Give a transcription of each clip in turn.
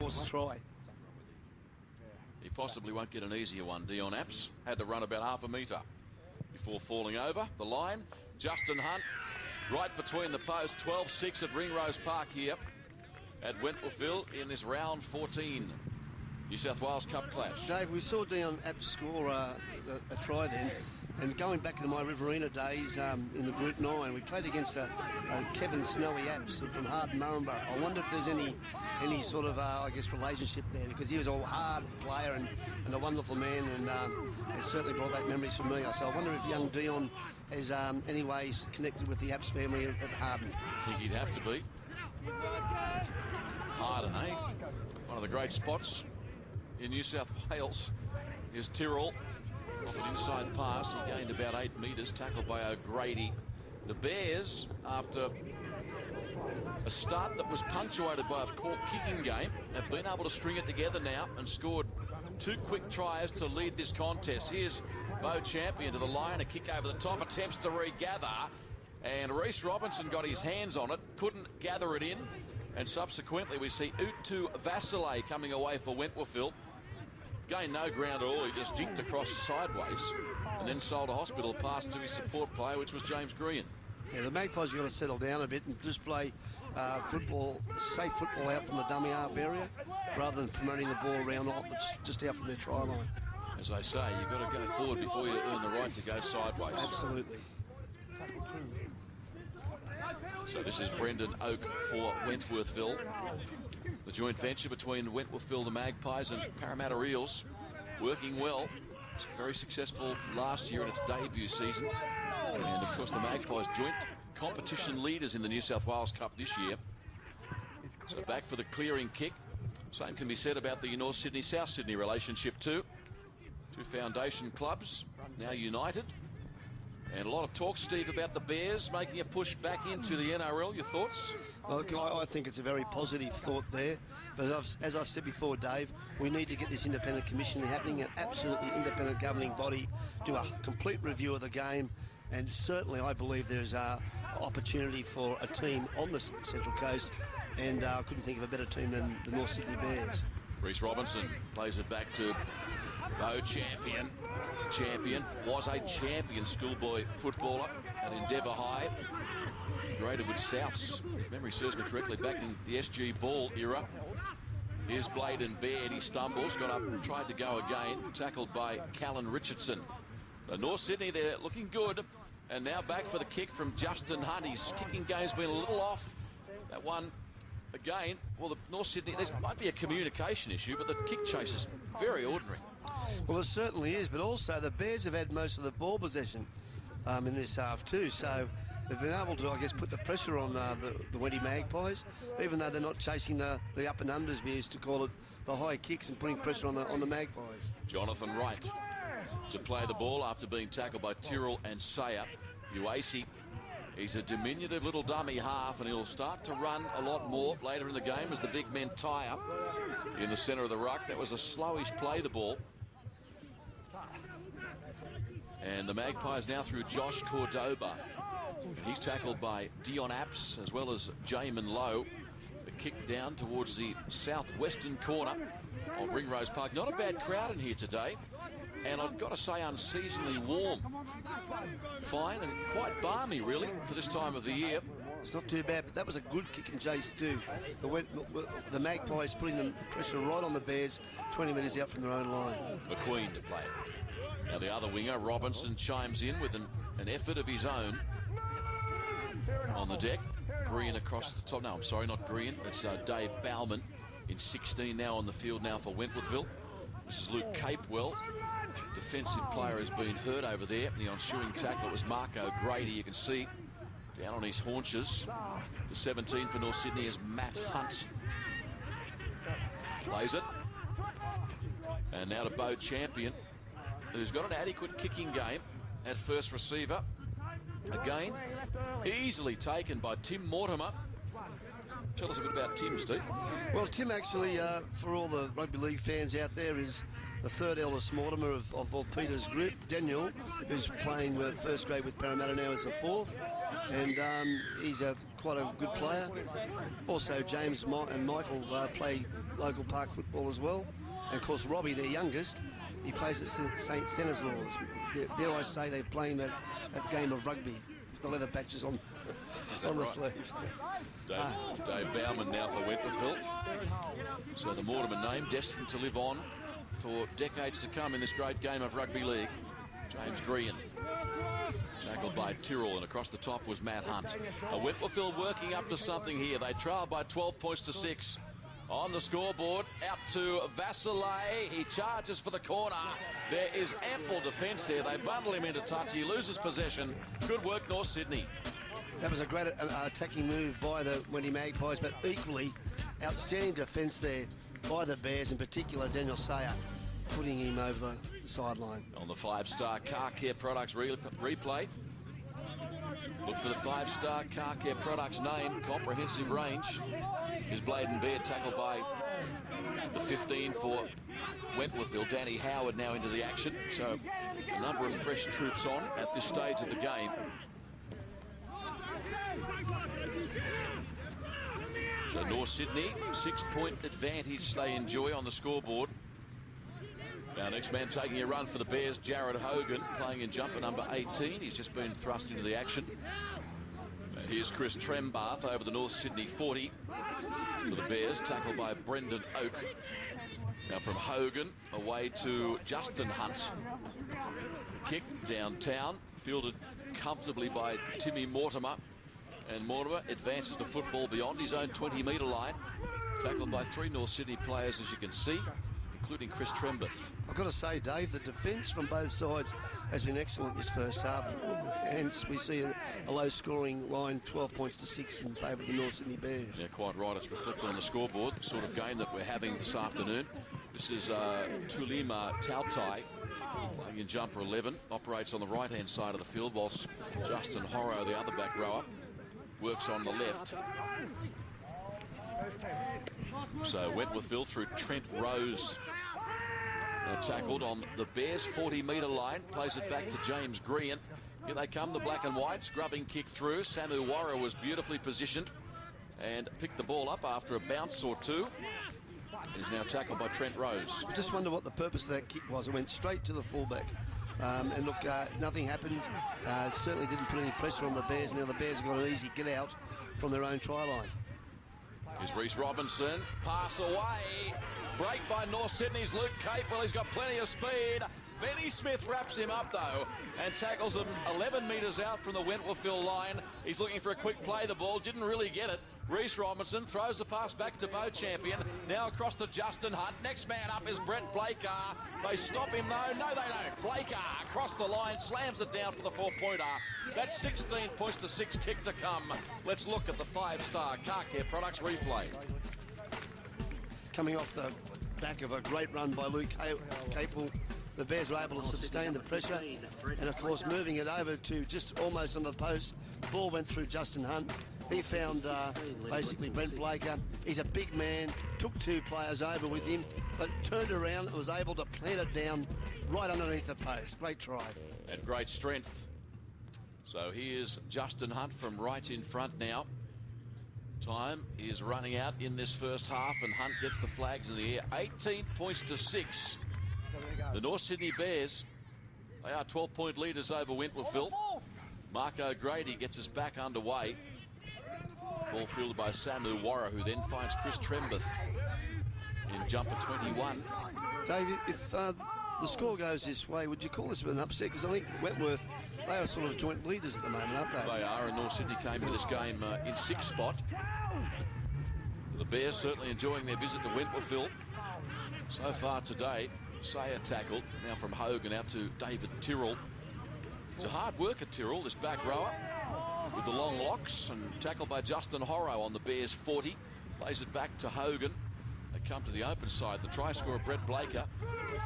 Force a try. He possibly won't get an easier one. Dion Apps had to run about half a metre before falling over the line. Justin Hunt right between the posts. 12-6 at Ringrose Park here at Wentworthville in this round 14 New South Wales Cup clash. Dave, we saw Dion Apps score a try then, and going back to my Riverina days in the Group 9, we played against a Kevin Snowy Apps from Harden Murrumba. I wonder if there's any sort of, I guess, relationship there, because he was a hard player and a wonderful man, and it certainly brought back memories for me. So I wonder if young Dion has any ways connected with the Apps family at Harden. I think he'd have to be. Harden, eh? One of the great spots in New South Wales is Tyrrell. Off an inside pass, he gained about 8 metres, tackled by O'Grady. The Bears, after a start that was punctuated by a poor kicking game, have been able to string it together now and scored 2 quick tries to lead this contest. Here's Beau Champion to the line, a kick over the top, attempts to regather, and Reece Robinson got his hands on it, couldn't gather it in, and subsequently we see Utu Vasile coming away for Wentworthville. Gained no ground at all, he just jinked across sideways and then sold a hospital pass to his support player, which was James Green. Yeah, the Magpies have got to settle down a bit and just play football, safe football out from the dummy half area rather than promoting the ball around just out from their try line. As I say, you've got to go forward before you earn the right to go sideways. Absolutely. So this is Brendan Oak for Wentworthville. The joint venture between Wentworthville, the Magpies, and Parramatta Eels working well. It's very successful last year in its debut season. And, of course, the Magpies joint competition leaders in the New South Wales Cup this year. So back for the clearing kick. Same can be said about the North Sydney-South Sydney relationship too. 2 foundation clubs now united. And a lot of talk, Steve, about the Bears making a push back into the NRL. Your thoughts? Look, I think it's a very positive thought there. But as I've said before, Dave, we need to get this independent commission happening, an absolutely independent governing body, do a complete review of the game. And certainly I believe there's an opportunity for a team on the Central Coast. And I couldn't think of a better team than the North Sydney Bears. Reece Robinson plays it back to Beau Champion. Champion was a champion schoolboy footballer at Endeavour High. Graded with Souths, if memory serves me correctly, back in the SG Ball era. Here's Bladen Baird. He stumbles, got up, tried to go again, tackled by Callan Richardson. But North Sydney, they're looking good. And now back for the kick from Justin Hunt. His kicking game's been a little off. That one again, well, the North Sydney, there might be a communication issue, but the kick chase is very ordinary. Well, it certainly is, but also the Bears have had most of the ball possession in this half too, so they've been able to, I guess, put the pressure on the Wendy Magpies, even though they're not chasing the up and unders, we used to call it, the high kicks, and putting pressure on the Magpies. Jonathan Wright to play the ball after being tackled by Tyrrell and Sayer. Uasi, he's a diminutive little dummy half, and he'll start to run a lot more later in the game as the big men tie up in the centre of the ruck. That was a slowish play, the ball. And the Magpies now through Josh Cordoba. He's tackled by Dion Apps as well as Jamin Lowe. A kick down towards the southwestern corner of Ringrose Park. Not a bad crowd in here today. And I've got to say, unseasonably warm. Fine and quite balmy, really, for this time of the year. It's not too bad, but that was a good kick and chase too. The Magpies putting the pressure right on the Bears, 20 metres out from their own line. McQueen to play it. Now the other winger, Robinson, chimes in with an effort of his own on the deck. Green across the top. No, I'm sorry, not Green. It's Dave Baumann in 16 now on the field now for Wentworthville. This is Luke Capewell. Defensive player has been hurt over there. The ensuing tackle was Mark O'Grady. You can see down on his haunches. The 17 for North Sydney is Matt Hunt. Plays it. And now to Beau Champion, who's got an adequate kicking game at first receiver. Again, easily taken by Tim Mortimer. Tell us a bit about Tim, Steve. Well, Tim actually, for all the rugby league fans out there, is the third eldest Mortimer of Peter's group. Daniel, who's playing first grade with Parramatta now, is the fourth. And he's quite a good player. Also, James and Michael play local park football as well. And, of course, Robbie, their youngest, he plays at St Stanislaus. Dare I say they're playing that game of rugby with the leather patches on the sleeves. Dave Baumann now for Wentworthville. So the Mortimer name destined to live on for decades to come in this great game of rugby league. James Green, tackled by Tyrrell, and across the top was Matt Hunt. Wentworthville working up to something here. They trail by 12 points to 6. On the scoreboard, out to Vasile. He charges for the corner. There is ample defence there. They bundle him into touch. He loses possession. Good work, North Sydney. That was a great attacking move by the Wendy Magpies, but equally outstanding defence there by the Bears, in particular Daniel Sayer, putting him over the sideline. On the 5-star Car Care Products replay. Look for the 5-star Car Care Products name, comprehensive range. Is Bladen Baird tackled by the 15 for Wentworthville. Danny Howard now into the action. So a number of fresh troops on at this stage of the game. So North Sydney, 6-point advantage they enjoy on the scoreboard. Now next man taking a run for the Bears, Jared Hogan, playing in jumper number 18. He's just been thrust into the action. Here's Chris Trembath over the North Sydney 40 for the Bears, tackled by Brendan Oak. Now from Hogan, away to Justin Hunt. The kick downtown, fielded comfortably by Timmy Mortimer. And Mortimer advances the football beyond his own 20-metre line. Tackled by 3 North Sydney players, as you can see, including Chris Trembath. I've got to say, Dave, the defence from both sides has been excellent this first half. Hence, we see a low-scoring line, 12 points to 6 in favour of the North Sydney Bears. Yeah, quite right. It's reflected on the scoreboard, the sort of game that we're having this afternoon. This is Tulima Tautai, playing in jumper 11, operates on the right-hand side of the field, whilst Justin Horrow, the other back rower, works on the left. So Wentworthville through Trent Rose, tackled on the Bears 40-metre line, plays it back to James Green. Here they come, the black and whites, grubbing kick through. Samu Warra was beautifully positioned and picked the ball up after a bounce or two. He's now tackled by Trent Rose. I just wonder what the purpose of that kick was. It went straight to the fullback. And look, nothing happened. It certainly didn't put any pressure on the Bears. Now the Bears have got an easy get out from their own try line. Here's Reece Robinson, pass away. Break by North Sydney's Luke Cape. Well, he's got plenty of speed. Benny Smith wraps him up, though, and tackles him 11 metres out from the Wentworthville line. He's looking for a quick play. The ball didn't really get it. Reece Robinson throws the pass back to Beau Champion. Now across to Justin Hunt. Next man up is Brett Blaker. They stop him, though. No, they don't. Blaker across the line, slams it down for the 4-pointer. That's 16 points to 6, kick to come. Let's look at the 5-star Car Care Products replay. Coming off the back of a great run by Luke Capel, the Bears were able to sustain the pressure, and of course moving it over to just almost on the post. Ball went through Justin Hunt. He found basically Brent Blaker. He's a big man, took 2 players over with him, but turned around and was able to plant it down right underneath the post. Great try. And great strength. So here's Justin Hunt from right in front now. Time is running out in this first half, and Hunt gets the flags in the air. 18 points to 6. The North Sydney Bears, they are 12-point leaders over Wentworthville. Mark O'Grady gets us back underway. Ball fielded by Samu Warra, who then finds Chris Trembath in jumper 21. Dave, if the score goes this way, would you call this an upset? Because I think Wentworth, they are sort of joint leaders at the moment, aren't they? They are, and North Sydney came into this game in 6th spot. The Bears certainly enjoying their visit to Wentworthville. So far today, Sayer tackled, now from Hogan out to David Tyrrell. He's a hard worker, Tyrrell, this back rower, with the long locks, and tackled by Justin Horrow on the Bears 40. Plays it back to Hogan. They come to the open side. The try scorer, Brett Blaker,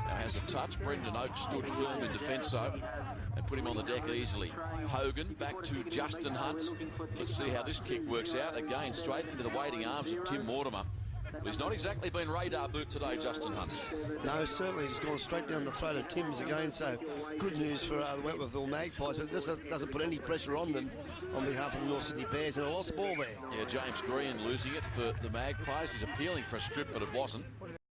now has a touch. Brendan Oakes stood firm in defence, and put him on the deck easily. Hogan back to Justin Hunt. Let's see how this kick works out. Again, straight into the waiting arms of Tim Mortimer. But he's not exactly been radar boot today, Justin Hunt. No, certainly he's gone straight down the throat of Timms again, so good news for the Wentworthville Magpies, but this doesn't put any pressure on them on behalf of the North Sydney Bears, and a lost ball there. Yeah, James Green losing it for the Magpies. He's appealing for a strip, but it wasn't.